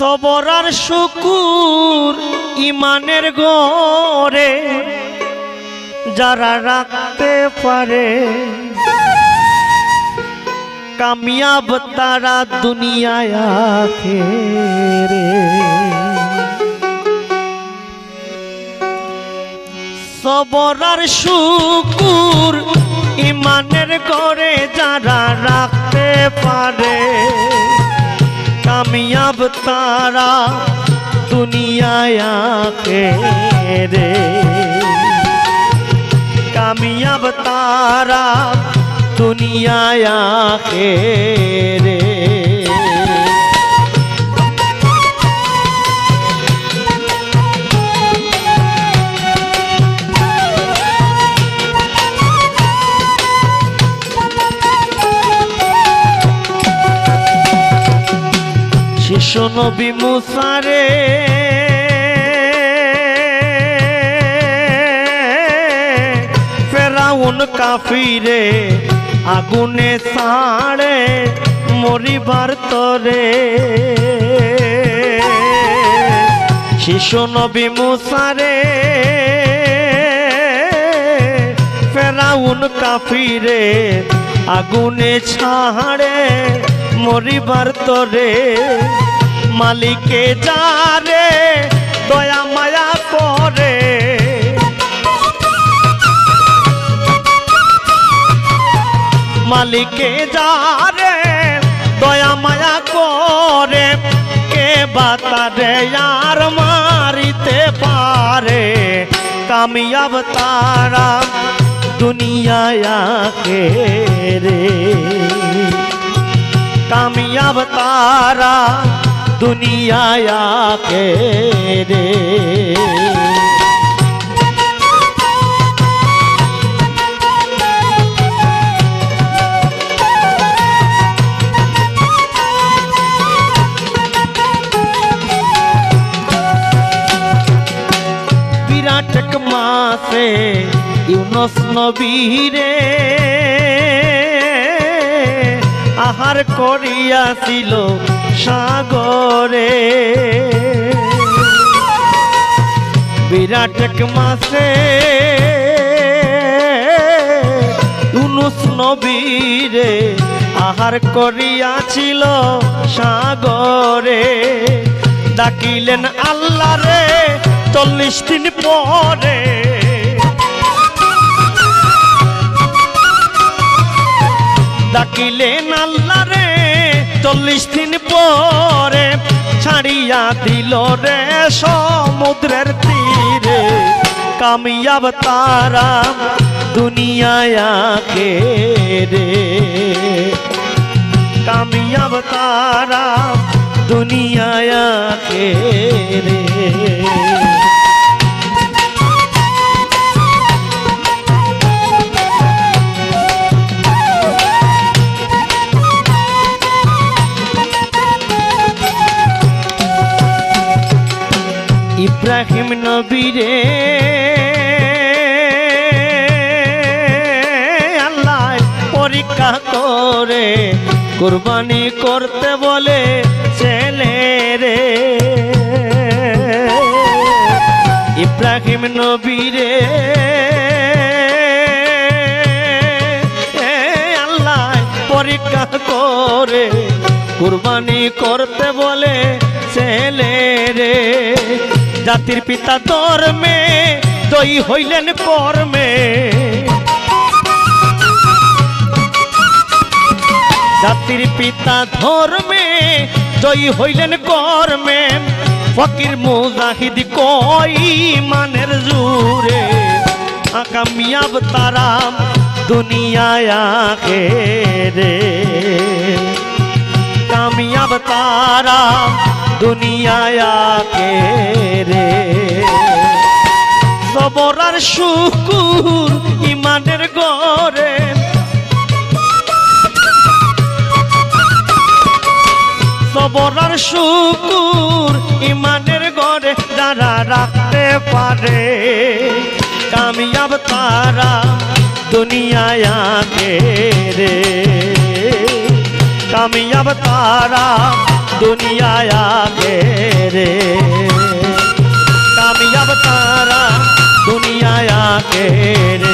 সবর আর শুকুর ইমানের গড়ে যারা রাখতে পারে কামিয়াব তারা দুনিয়ায় আখেরে। সবর আর শুকুর ইমানের গড়ে যারা রাখতে পারে কামিয়াব তারা দুনিয়ায় আখেরে। কামিয়াব তারা দুনিয়ায় আখেরে। শিশু নবী মুসা রে ফেরাউন কাফিরে আগুনে ছাড়ে মরিবার তরে। শিশু নবী মুসা রে ফেরাউন কাফিরে আগুনে ছাড়ে মরিবার তরে। মালিকে যারে দয়া মায়া করে মালিকে যারে দয়া মায়া করে কে বাতারে আর মারিতে পারে কামিয়াব তারা দুনিয়ায় আখেরে। কামিয়াব তারা দুনিয়ায় আখেরে। বিরাট এক মাসে ইউনুস নবীরে আহার করিয়াছিল সাগরে। বিরাট এক মাসে ইউনুস নবীরে আহার করিয়াছিল সাগরে। ডাকিলেন আল্লাহ রে 40 দিন পরে ডাকিলেন আল্লাহ রে 40 দিন পরে ছাড়িয়া দিল রে সমুদ্রের তীরে। কামিয়াব তারা দুনিয়ায় আখেরে। কামিয়াব তারা দুনিয়ায় আখেরে। ইব্রাহিম নবীরে আল্লাহ পরীক্ষা করে কুরবানি করতে বলে ছেলে রে। ইব্রাহিম নবীরে আল্লাহ পরীক্ষা করে কুরবানি করতে বলে ছেলে রে। জাতির পিতা ধর্মে জয়ী হইলেন কর্মে। জাতির পিতা ধর্মে জয়ী হইলেন কর্মে। ফকির মুজাহিদ কই মানের জুরে কামিয়াব তারা দুনিয়ায় আখেরে। কামিয়াব তারা দুনিয়ায় আখেরে। সবর আর শুকুর ইমানের গড়ে সবর আর শুকুর ইমানের গড়ে যারা রাখতে পারে কামিয়াব তারা দুনিয়ায় আখেরে। কামিয়াব তারা दुनिया आगे रे कामयाब तारा दुनिया आगे रे